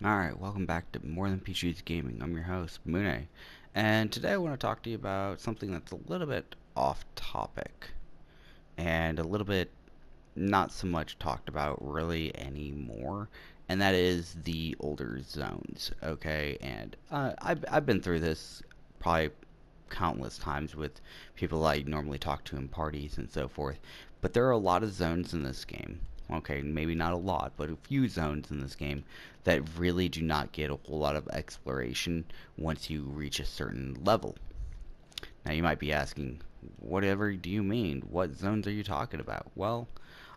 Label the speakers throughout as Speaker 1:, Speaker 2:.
Speaker 1: Alright, welcome back to More Than PCs Gaming. I'm your host, Mune, and today I want to talk to you about something that's a little bit off topic and a little bit not so much talked about really anymore, and that is the older zones, okay? And I've been through this probably countless times with people I normally talk to in parties and so forth, but there are a lot of zones in this game. Okay, maybe not a lot, but a few zones in this game that really do not get a whole lot of exploration once you reach a certain level. Now you might be asking, whatever do you mean? What zones are you talking about? Well,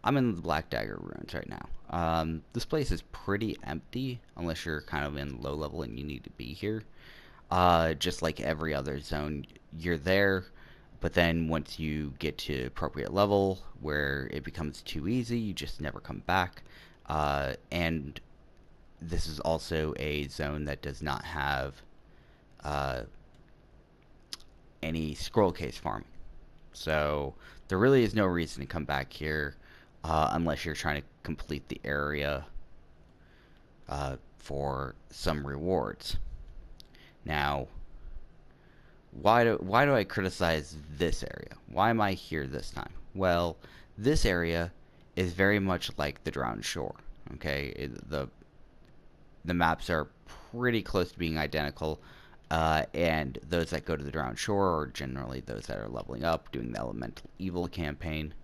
Speaker 1: I'm in the Black Dagger ruins right now. This place is pretty empty unless you're kind of in low level and you need to be here. Just like every other zone, you're there, but then once you get to appropriate level where it becomes too easy, you just never come back. And this is also a zone that does not have uh, any scroll case farming. So there really is no reason to come back here unless you're trying to complete the area for some rewards. Now, why do I criticize this area? Why am I here this time? Well, this area is very much like the Drowned Shore. Okay, the maps are pretty close to being identical, and those that go to the Drowned Shore are generally those that are leveling up, doing the Elemental Evil campaign.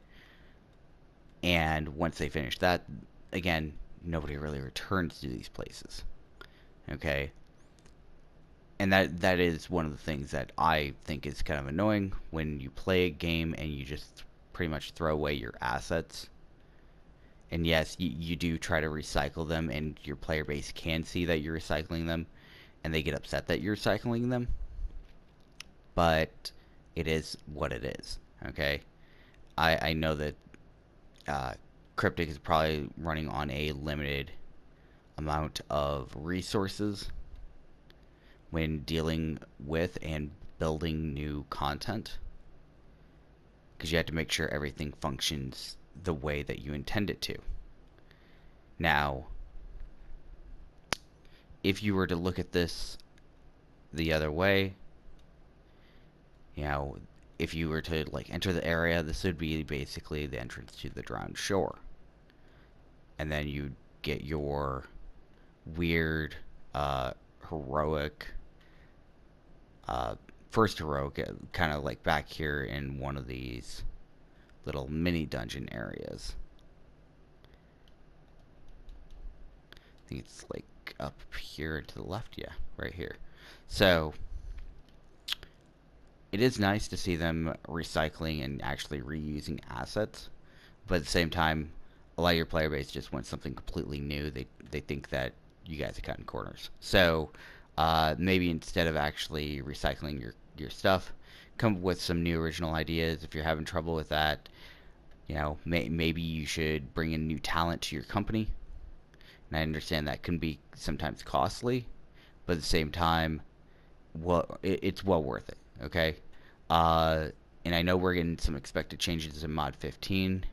Speaker 1: And once they finish that, again, nobody really returns to these places. Okay, and that is one of the things that I think is kind of annoying when you play a game and you just pretty much throw away your assets. And yes, you do try to recycle them, and your player base can see that you're recycling them, and they get upset that you're recycling them. But it is what it is. Okay, I know that uh, Cryptic is probably running on a limited amount of resources when dealing with and building new content, because you have to make sure everything functions the way that you intend it to. Now, if you were to look at this the other way, you know, if you were to like enter the area, this would be basically the entrance to the Drowned Shore, and then you get your weird, heroic, uh, first heroic, kind of like back here in one of these little mini dungeon areas. I think it's like up here to the left, yeah, right here. So it is nice to see them recycling and actually reusing assets, but at the same time, a lot of your player base just wants something completely new. They think that you guys are cutting corners. So maybe instead of actually recycling your stuff, come up with some new original ideas. If you're having trouble with that, maybe you should bring in new talent to your company. And I understand that can be sometimes costly, but at the same time, it's well worth it. Okay, uh, and I know we're getting some expected changes in Mod 15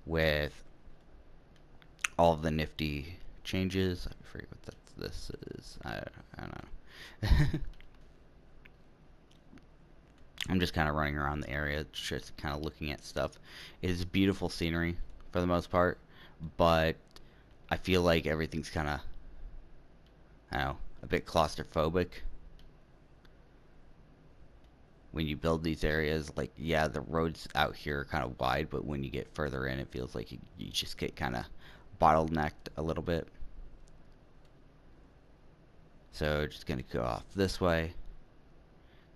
Speaker 1: with all of the nifty changes. I forget what this is. I don't know. I'm just kind of running around the area, just kind of looking at stuff. It is beautiful scenery for the most part, but I feel like everything's kind of, I don't know, a bit claustrophobic when you build these areas. Like, yeah, the roads out here are kind of wide, but when you get further in, it feels like you just get kind of bottlenecked a little bit. So just gonna go off this way,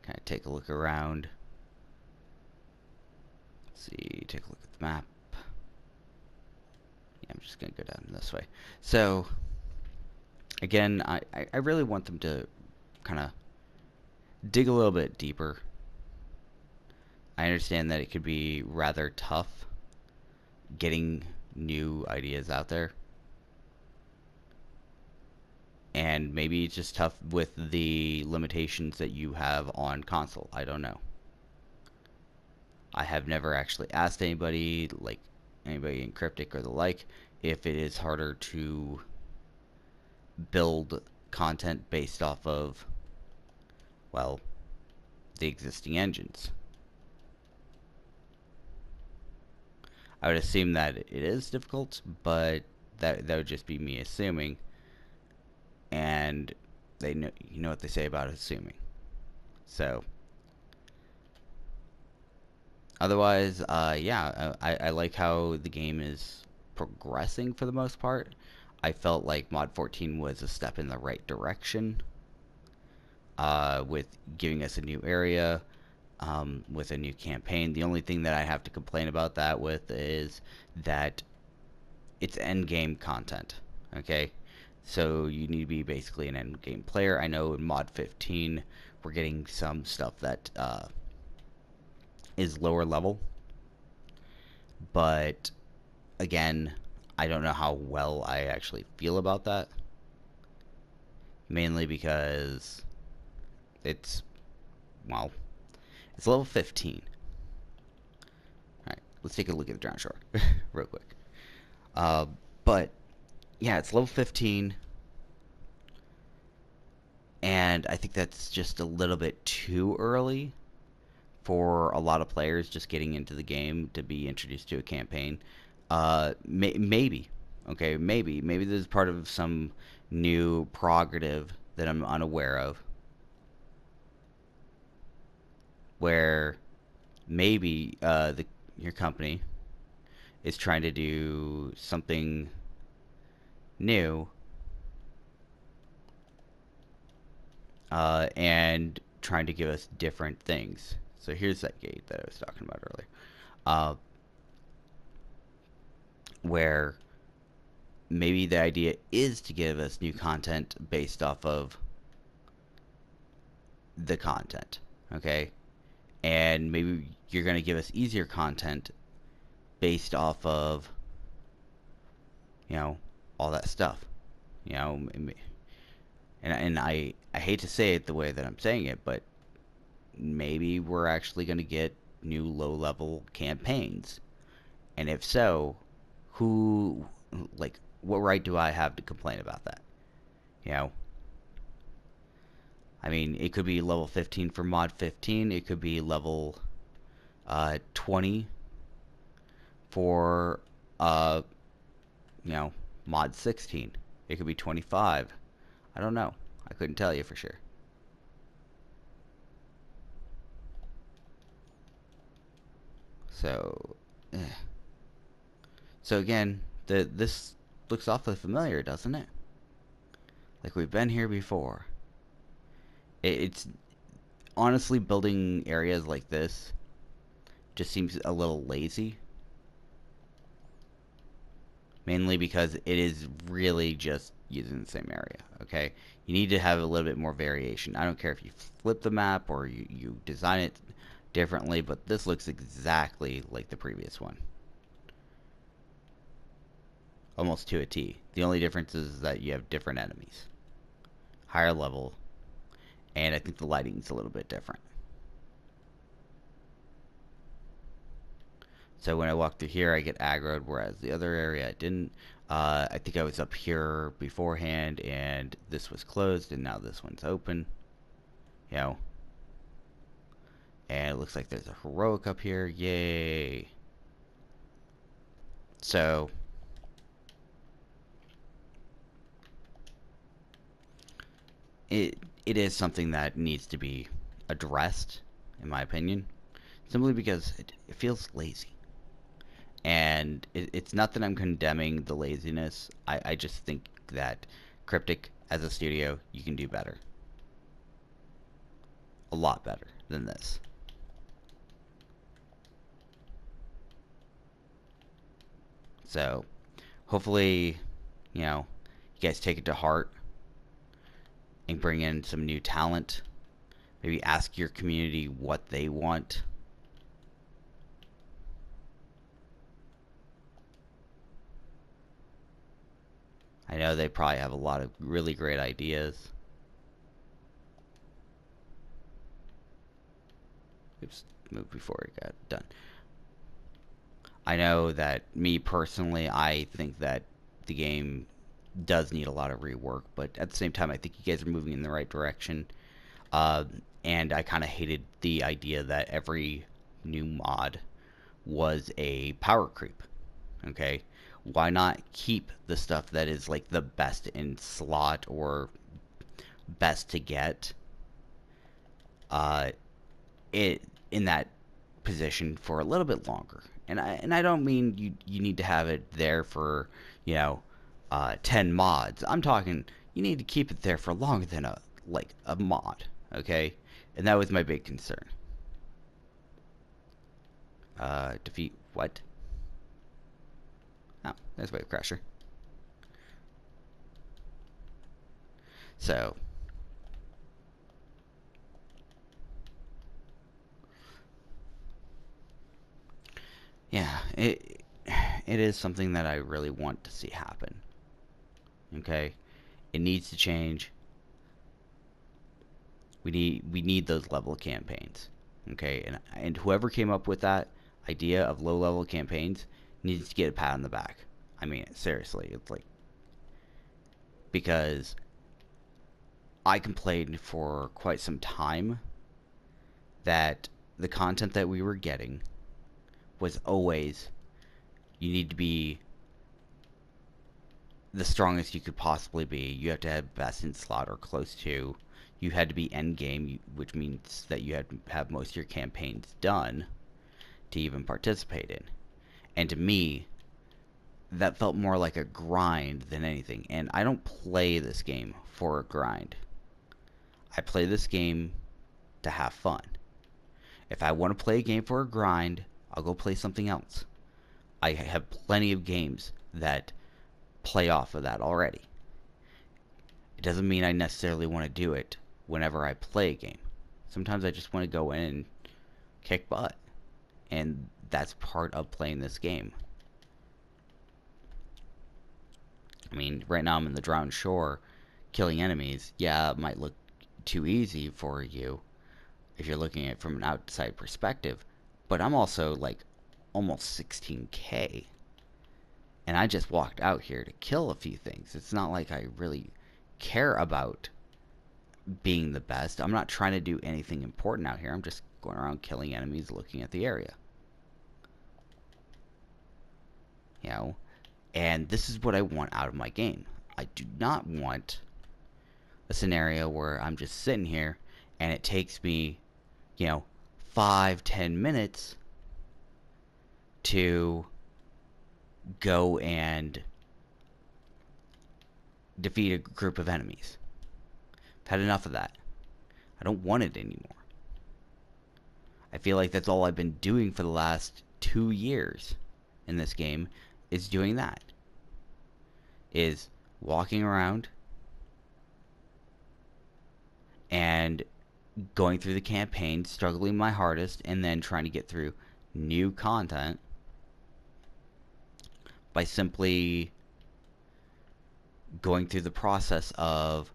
Speaker 1: kind of take a look around. Let's see, take a look at the map. Yeah, I'm just gonna go down this way. So again, I really want them to kind of dig a little bit deeper. I understand that it could be rather tough getting new ideas out there, and maybe it's just tough with the limitations that you have on console. I don't know. I have never actually asked anybody, like anybody in Cryptic or the like, if it is harder to build content based off of, well, the existing engines. I would assume that it is difficult, but that would just be me assuming. And they know, you know what they say about assuming. So otherwise, yeah, I like how the game is progressing for the most part. I felt like Mod 14 was a step in the right direction, with giving us a new area, with a new campaign. The only thing that I have to complain about that with is that it's end game content. Okay, so you need to be basically an end game player. I know in Mod 15 we're getting some stuff that is lower level, but again, I don't know how well I actually feel about that. Mainly because it's, well, it's level 15. Alright, let's take a look at the Drown Shore real quick. But yeah, it's level 15, and I think that's just a little bit too early for a lot of players just getting into the game to be introduced to a campaign. Maybe, okay, maybe this is part of some new prerogative that I'm unaware of, where maybe your company is trying to do something new, and trying to give us different things. So here's that gate that I was talking about earlier, uh, where maybe the idea is to give us new content based off of the content, okay? And maybe you're going to give us easier content based off of, you know, all that stuff, you know. And I hate to say it the way that I'm saying it, but maybe we're actually going to get new low-level campaigns. And if so, who, like, what right do I have to complain about that? You know, I mean, it could be level 15 for mod 15. It could be level 20 for you know, mod 16. It could be 25. I don't know. I couldn't tell you for sure. So, so again, this looks awfully familiar, doesn't it? Like we've been here before. It's honestly, building areas like this just seems a little lazy. Mainly because it is really just using the same area, okay? You need to have a little bit more variation. I don't care if you flip the map or you design it differently, but this looks exactly like the previous one. Almost to a T. The only difference is that you have different enemies. Higher level, and I think the lighting's a little bit different. So when I walk through here, I get aggroed, whereas the other area I didn't. I think I was up here beforehand, and this was closed, and now this one's open. You know. And it looks like there's a heroic up here. Yay. So, it is something that needs to be addressed, in my opinion. Simply because it feels lazy. And it's not that I'm condemning the laziness. I just think that Cryptic, as a studio, you can do better. A lot better than this. So, hopefully, you know, you guys take it to heart and bring in some new talent. Maybe ask your community what they want. I know they probably have a lot of really great ideas. Oops, moved before it got done. I know that me personally, I think that the game does need a lot of rework, but at the same time, I think you guys are moving in the right direction. And I kind of hated the idea that every new mod was a power creep. Okay, why not keep the stuff that is like the best in slot or best to get uh, it in that position for a little bit longer? And I don't mean you need to have it there for, you know, 10 mods. I'm talking you need to keep it there for longer than a mod, okay? And that was my big concern. Defeat what? Oh, there's Wave Crasher. So, yeah, it is something that I really want to see happen. Okay, it needs to change. We need those level campaigns. Okay, and whoever came up with that idea of low level campaigns needs to get a pat on the back. I mean, seriously, it's like, because I complained for quite some time that the content that we were getting was always, you need to be the strongest you could possibly be. You have to have best in slot or close to. You had to be end game, which means that you had to have most of your campaigns done to even participate in. And to me, that felt more like a grind than anything. And I don't play this game for a grind. I play this game to have fun. If I want to play a game for a grind, I'll go play something else. I have plenty of games that play off of that already. It doesn't mean I necessarily want to do it whenever I play a game. Sometimes I just want to go in and kick butt. And that's part of playing this game. I mean, right now I'm in the drowned shore, killing enemies. Yeah, it might look too easy for you if you're looking at it from an outside perspective, but I'm also like almost 16k, and I just walked out here to kill a few things. It's not like I really care about being the best. I'm not trying to do anything important out here. I'm just going around killing enemies, looking at the area. You know, and this is what I want out of my game. I do not want a scenario where I'm just sitting here and it takes me, 5-10 minutes to go and defeat a group of enemies. I've had enough of that. I don't want it anymore. I feel like that's all I've been doing for the last 2 years in this game, is doing that. Is walking around and going through the campaign, struggling my hardest, and then trying to get through new content by simply going through the process of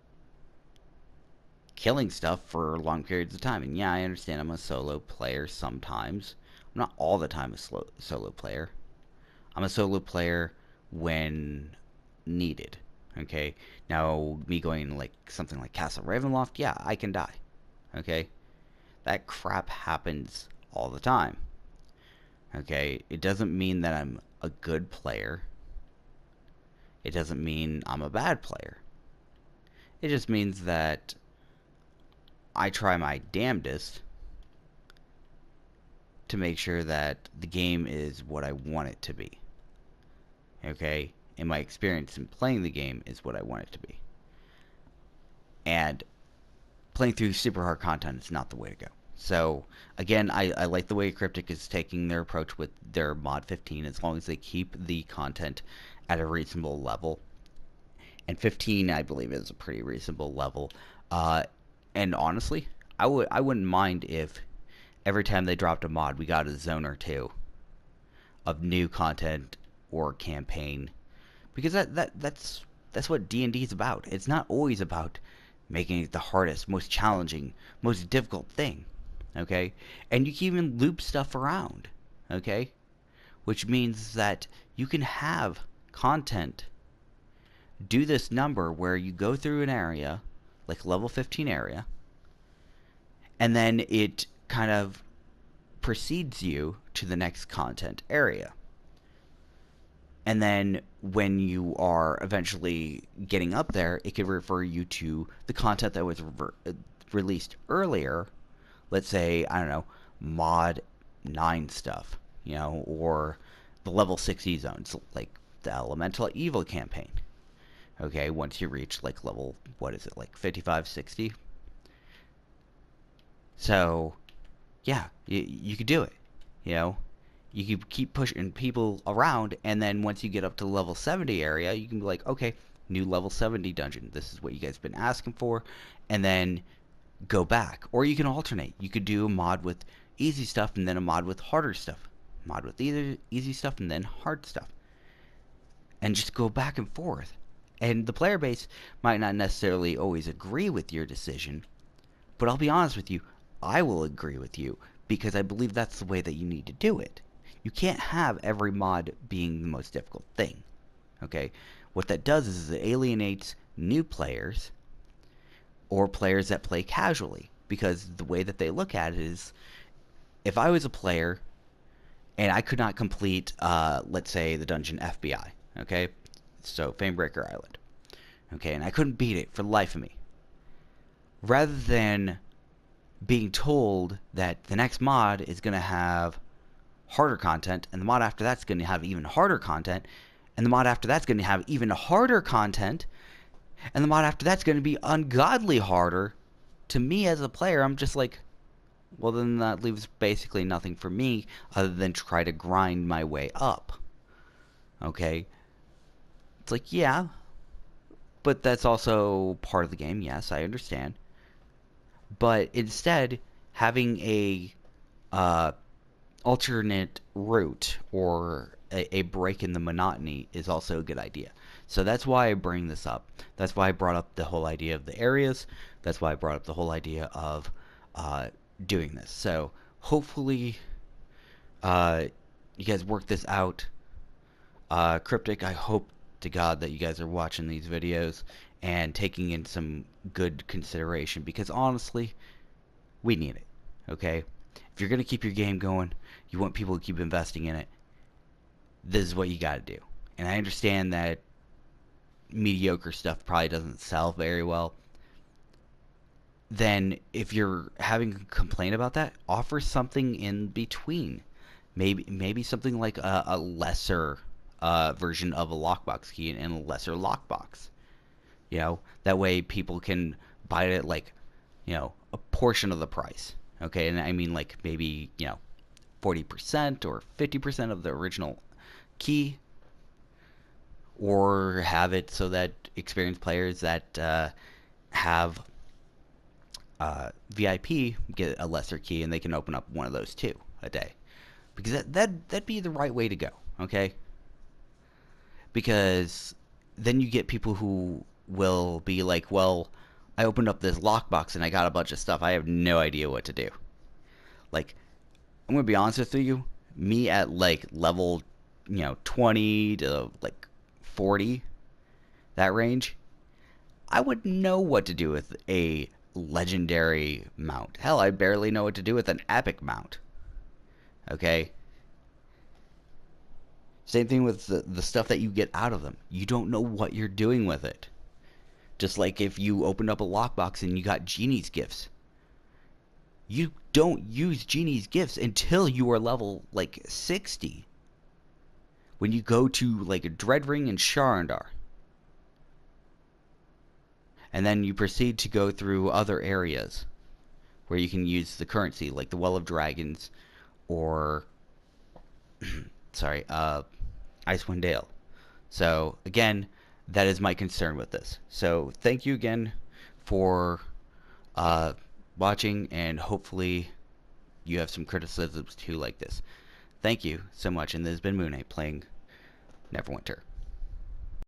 Speaker 1: killing stuff for long periods of time. And yeah, I understand I'm a solo player sometimes. I'm not all the time a solo player. I'm a solo player when needed. Okay? Now, me going like something like Castle Ravenloft, yeah, I can die. Okay? That crap happens all the time. Okay? It doesn't mean that I'm a good player. It doesn't mean I'm a bad player. It just means that I try my damnedest to make sure that the game is what I want it to be. Okay? And my experience in playing the game is what I want it to be. And playing through super hard content is not the way to go. So, again, I like the way Cryptic is taking their approach with their mod 15, as long as they keep the content at a reasonable level. And 15, I believe, is a pretty reasonable level. And honestly, I wouldn't mind if every time they dropped a mod, we got a zone or two of new content or campaign, because that's what D&D is about. It's not always about making it the hardest, most challenging, most difficult thing. Okay? And you can even loop stuff around. Okay? Which means that you can have content do this number where you go through an area, like level 15 area, and then it kind of precedes you to the next content area. And then when you are eventually getting up there, it could refer you to the content that was released earlier. Let's say, I don't know, mod 9 stuff, or the level 60 zones, like the Elemental Evil campaign. Okay, once you reach like level, what is it, like 55, 60? So, yeah, you could do it, You can keep pushing people around, and then once you get up to the level 70 area, you can be like, okay, new level 70 dungeon. This is what you guys have been asking for, and then go back. Or you can alternate. You could do a mod with easy stuff and then a mod with harder stuff. Mod with easy stuff and then hard stuff. And just go back and forth. And the player base might not necessarily always agree with your decision, but I'll be honest with you, I will agree with you because I believe that's the way that you need to do it. You can't have every mod being the most difficult thing. Okay? What that does is it alienates new players or players that play casually, because the way that they look at it is, if I was a player and I could not complete, let's say, the dungeon FBI, okay? So, Famebreaker Island. Okay, and I couldn't beat it for the life of me. Rather than being told that the next mod is going to have harder content, and the mod after that's going to have even harder content, and the mod after that's going to have even harder content, and the mod after that's going to be ungodly harder, to me as a player, I'm just like, well, then that leaves basically nothing for me other than try to grind my way up. Okay? It's like, yeah, but that's also part of the game. Yes, I understand. But instead, having a alternate route or a break in the monotony is also a good idea. So that's why I bring this up. That's why I brought up the whole idea of the areas. That's why I brought up the whole idea of doing this. So hopefully you guys work this out. Cryptic, I hope to God that you guys are watching these videos and taking in some good consideration, because honestly, we need it. Okay? If you're going to keep your game going, you want people to keep investing in it, this is what you got to do. And I understand that mediocre stuff probably doesn't sell very well. Then if you're having a complaint about that, offer something in between. Maybe something like a lesser version of a lockbox key and a lesser lockbox. That way people can buy it at like, a portion of the price. Okay, and I mean like maybe, 40% or 50% of the original key, or have it so that experienced players that have VIP get a lesser key and they can open up one of those too a day, because that'd be the right way to go. Okay, because then you get people who will be like, well, I opened up this lockbox and I got a bunch of stuff. I have no idea what to do. Like, I'm gonna be honest with you, me at like level 20 to like 40, that range, I wouldn't know what to do with a legendary mount. Hell, I barely know what to do with an epic mount. Okay? Same thing with the stuff that you get out of them. You don't know what you're doing with it. Just like if you opened up a lockbox and you got Genie's gifts. You don't use Genie's gifts until you are level like 60. When you go to like Dreadring and Sharandar. And then you proceed to go through other areas where you can use the currency, like the Well of Dragons or sorry, Icewind Dale. So again, that is my concern with this. So thank you again for watching, and hopefully you have some criticisms too like this. Thank you so much, and this has been Moon Knight playing Neverwinter.